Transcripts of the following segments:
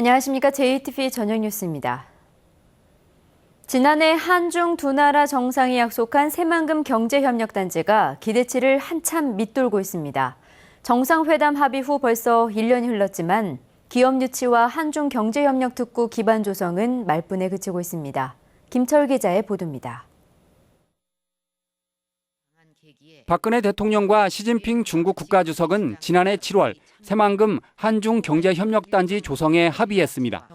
안녕하십니까. JTBC 저녁 뉴스입니다. 지난해 한중 두 나라 정상이 약속한 새만금 경제협력단지가 기대치를 한참 밑돌고 있습니다. 정상회담 합의 후 벌써 1년이 흘렀지만 기업 유치와 한중 경제협력특구 기반 조성은 말뿐에 그치고 있습니다. 김철 기자의 보도입니다. 박근혜 대통령과 시진핑 중국 국가주석은 지난해 7월 새만금 한중 경제협력단지 조성에 합의했습니다.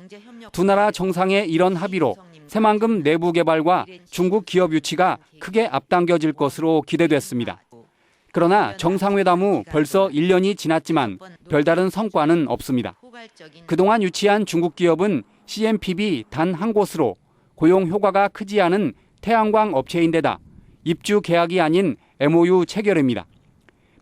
두 나라 정상의 이런 합의로 새만금 내부 개발과 중국 기업 유치가 크게 앞당겨질 것으로 기대됐습니다. 그러나 정상회담 후 벌써 1년이 지났지만 별다른 성과는 없습니다. 그동안 유치한 중국 기업은 CMPB 단 한 곳으로 고용 효과가 크지 않은 태양광 업체인데다 입주 계약이 아닌 MOU 체결입니다.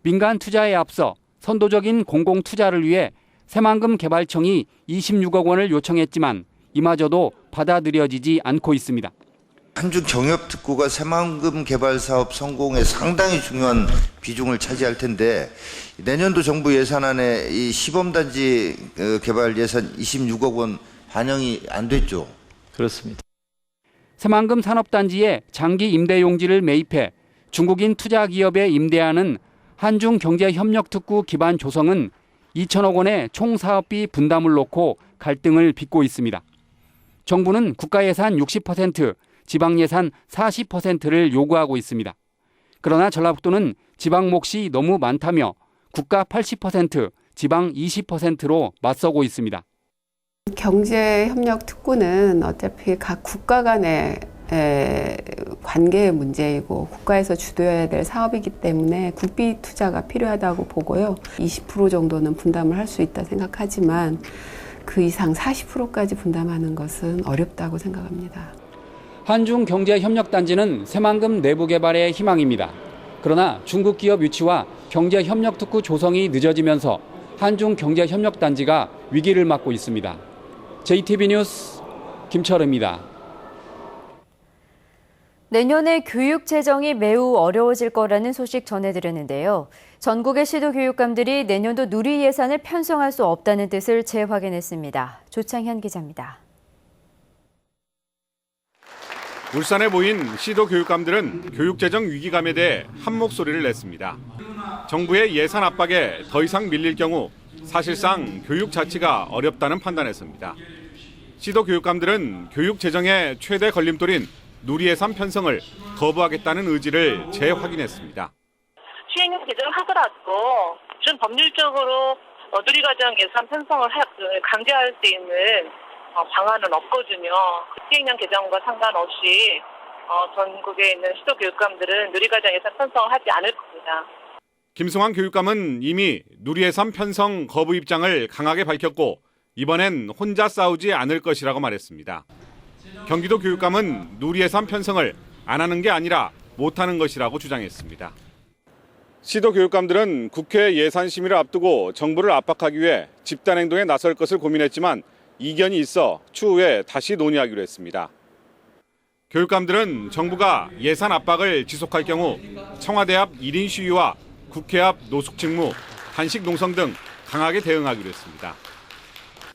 민간 투자에 앞서 선도적인 공공 투자를 위해 새만금 개발청이 26억 원을 요청했지만 이마저도 받아들여지지 않고 있습니다. 한중 경협특구가 새만금 개발 사업 성공에 상당히 중요한 비중을 차지할 텐데 내년도 정부 예산안에 이 시범단지 개발 예산 26억 원 반영이 안 됐죠. 그렇습니다. 새만금 산업단지에 장기 임대 용지를 매입해 중국인 투자 기업에 임대하는 한중 경제협력특구 기반 조성은 2천억 원의 총 사업비 분담을 놓고 갈등을 빚고 있습니다. 정부는 국가 예산 60%, 지방 예산 40%를 요구하고 있습니다. 그러나 전라북도는 지방 몫이 너무 많다며 국가 80%, 지방 20%로 맞서고 있습니다. 경제협력 특구는 어차피 각 국가 간의 관계의 문제이고 국가에서 주도해야 될 사업이기 때문에 국비 투자가 필요하다고 보고요. 20% 정도는 분담을 할 수 있다 생각하지만 그 이상 40%까지 분담하는 것은 어렵다고 생각합니다. 한중 경제협력단지는 새만금 내부 개발의 희망입니다. 그러나 중국 기업 유치와 경제협력특구 조성이 늦어지면서 한중 경제협력단지가 위기를 맞고 있습니다. JTBC 뉴스 김철우입니다. 내년에 교육 재정이 매우 어려워질 거라는 소식 전해드렸는데요. 전국의 시도교육감들이 내년도 누리 예산을 편성할 수 없다는 뜻을 재확인했습니다. 조창현 기자입니다. 울산에 모인 시도교육감들은 교육재정 위기감에 대해 한 목소리를 냈습니다. 정부의 예산 압박에 더 이상 밀릴 경우 사실상 교육 자치가 어렵다는 판단했습니다. 시도교육감들은 교육재정의 최대 걸림돌인 누리예산 편성을 거부하겠다는 의지를 재확인했습니다. 시행령 개정을 하더라도 좀 법률적으로 누리과정 예산 편성을 강제할 수 있는 방안은 없거든요. 시행령 개정과 상관없이 전국에 있는 시도교육감들은 누리과정 예산 편성을 하지 않을 겁니다. 김승환 교육감은 이미 누리예산 편성 거부 입장을 강하게 밝혔고 이번엔 혼자 싸우지 않을 것이라고 말했습니다. 경기도 교육감은 누리예산 편성을 안 하는 게 아니라 못하는 것이라고 주장했습니다. 시도교육감들은 국회 예산심의를 앞두고 정부를 압박하기 위해 집단행동에 나설 것을 고민했지만 이견이 있어 추후에 다시 논의하기로 했습니다. 교육감들은 정부가 예산 압박을 지속할 경우 청와대 앞 1인 시위와 국회 앞 노숙 직무, 단식 농성 등 강하게 대응하기로 했습니다.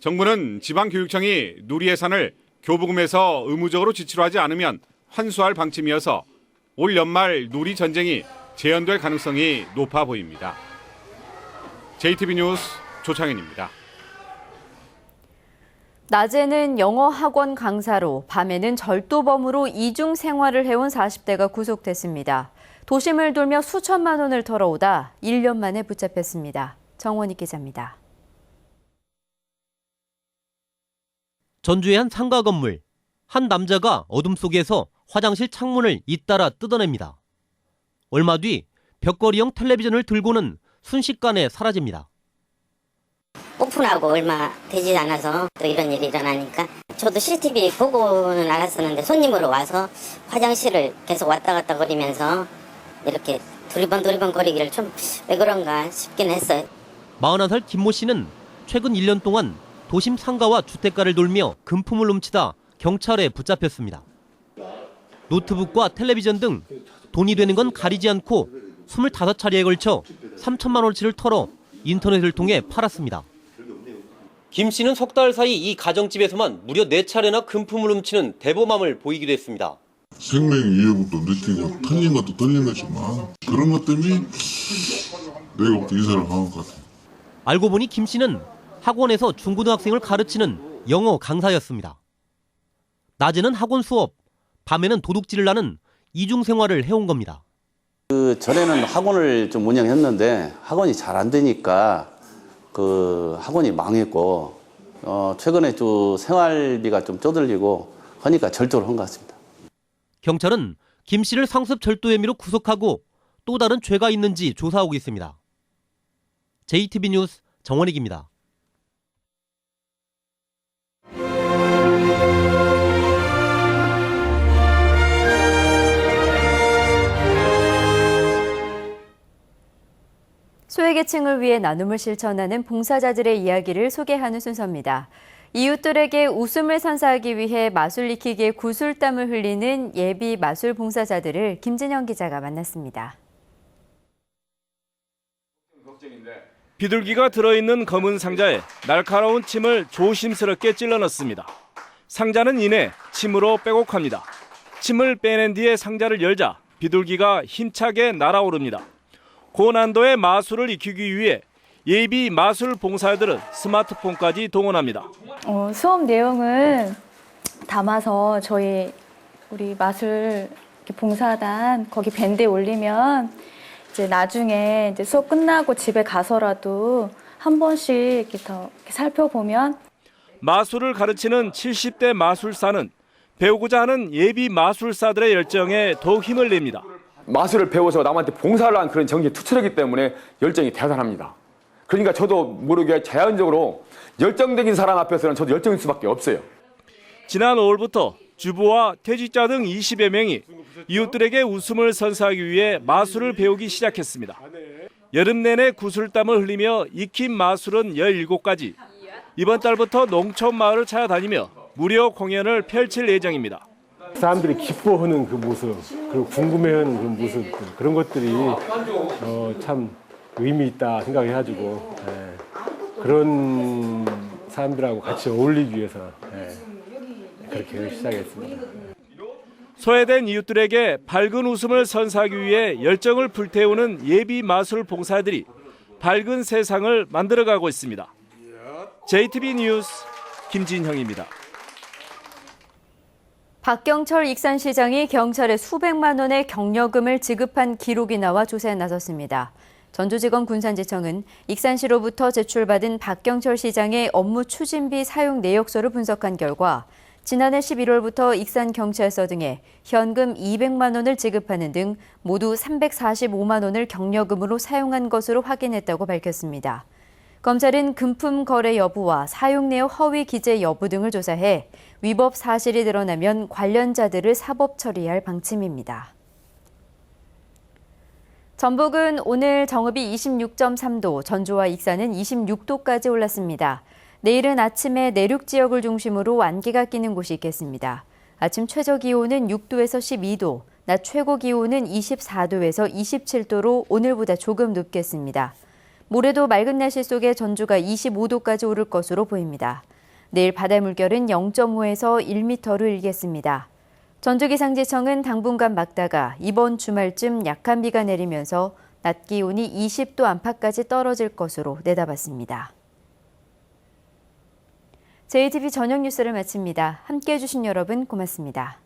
정부는 지방교육청이 누리 예산을 교부금에서 의무적으로 지출하지 않으면 환수할 방침이어서 올 연말 누리 전쟁이 재연될 가능성이 높아 보입니다. JTBC 뉴스 조창현입니다. 낮에는 영어 학원 강사로, 밤에는 절도범으로 이중 생활을 해온 40대가 구속됐습니다. 도심을 돌며 수천만 원을 털어오다 1년 만에 붙잡혔습니다. 정원희 기자입니다. 전주의 한 상가 건물. 한 남자가 어둠 속에서 화장실 창문을 잇따라 뜯어냅니다. 얼마 뒤 벽걸이형 텔레비전을 들고는 순식간에 사라집니다. 오픈하고 얼마 되지 않아서 또 이런 일이 일어나니까 저도 CCTV 보고는 알았었는데 손님으로 와서 화장실을 계속 왔다 갔다 거리면서 이렇게 두리번 거리기를 좀 왜 그런가 싶긴 했어요. 41살 김모 씨는 최근 1년 동안 도심 상가와 주택가를 돌며 금품을 훔치다 경찰에 붙잡혔습니다. 노트북과 텔레비전 등 돈이 되는 건 가리지 않고 25차례에 걸쳐 3천만 원어치를 털어 인터넷을 통해 팔았습니다. 김 씨는 석 달 사이 이 가정집에서만 무려 4차례나 금품을 훔치는 대범함을 보이기도 했습니다. 생명 위협도 느끼고 틀린 것도 틀린 거지만 그런 것 때문에 내가 부터 이사를 간 것 같아요. 알고 보니 김 씨는 학원에서 중고등학생을 가르치는 영어 강사였습니다. 낮에는 학원 수업, 밤에는 도둑질을 하는 이중 생활을 해온 겁니다. 그 전에는 학원을 좀 운영했는데 학원이 잘 안 되니까 그 학원이 망했고 최근에 좀 생활비가 좀 쪼들리고 하니까 절도를 한 것 같습니다. 경찰은 김 씨를 상습 절도 혐의로 구속하고 또 다른 죄가 있는지 조사하고 있습니다. JTB 뉴스 정원익입니다. 소외계층을 위해 나눔을 실천하는 봉사자들의 이야기를 소개하는 순서입니다. 이웃들에게 웃음을 선사하기 위해 마술 익히기에 구슬땀을 흘리는 예비 마술 봉사자들을 김진영 기자가 만났습니다. 비둘기가 들어있는 검은 상자에 날카로운 침을 조심스럽게 찔러 넣습니다. 상자는 이내 침으로 빼곡합니다. 침을 빼낸 뒤에 상자를 열자 비둘기가 힘차게 날아오릅니다. 고난도의 마술을 익히기 위해 예비 마술 봉사자들은 스마트폰까지 동원합니다. 수업 내용을 담아서 우리 마술 봉사단 거기 밴드에 올리면 이제 나중에 이제 수업 끝나고 집에 가서라도 한 번씩 이렇게 더 살펴보면 마술을 가르치는 70대 마술사는 배우고자 하는 예비 마술사들의 열정에 더욱 힘을 냅니다. 마술을 배워서 남한테 봉사를 하는 그런 정신이 투철하기 때문에 열정이 대단합니다. 그러니까 저도 모르게 자연적으로 열정적인 사람 앞에서는 저도 열정일 수밖에 없어요. 지난 5월부터 주부와 퇴직자 등 20여 명이 이웃들에게 웃음을 선사하기 위해 마술을 배우기 시작했습니다. 여름 내내 구슬땀을 흘리며 익힌 마술은 17가지. 이번 달부터 농촌 마을을 찾아다니며 무료 공연을 펼칠 예정입니다. 사람들이 기뻐하는 그 모습, 그리고 궁금해하는 그 모습, 그런 것들이 참 의미 있다 생각해가지고 그런 사람들하고 같이 어울리기 위해서 그렇게 시작했습니다. 소외된 이웃들에게 밝은 웃음을 선사하기 위해 열정을 불태우는 예비 마술 봉사들이 밝은 세상을 만들어가고 있습니다. JTB 뉴스 김진형입니다. 박경철 익산시장이 경찰에 수백만 원의 경력금을 지급한 기록이 나와 조사에 나섰습니다. 전주지검 군산지청은 익산시로부터 제출받은 박경철 시장의 업무 추진비 사용 내역서를 분석한 결과 지난해 11월부터 익산경찰서 등에 현금 200만 원을 지급하는 등 모두 345만 원을 경력금으로 사용한 것으로 확인했다고 밝혔습니다. 검찰은 금품 거래 여부와 사용 내역 허위 기재 여부 등을 조사해 위법 사실이 드러나면 관련자들을 사법 처리할 방침입니다. 전북은 오늘 정읍이 26.3도, 전주와 익산은 26도까지 올랐습니다. 내일은 아침에 내륙 지역을 중심으로 안개가 끼는 곳이 있겠습니다. 아침 최저 기온은 6도에서 12도, 낮 최고 기온은 24도에서 27도로 오늘보다 조금 높겠습니다. 모레도 맑은 날씨 속에 전주가 25도까지 오를 것으로 보입니다. 내일 바다 물결은 0.5에서 1m를 일겠습니다. 전주기상지청은 당분간 막다가 이번 주말쯤 약한 비가 내리면서 낮 기온이 20도 안팎까지 떨어질 것으로 내다봤습니다. JTB 저녁 뉴스를 마칩니다. 함께해 주신 여러분 고맙습니다.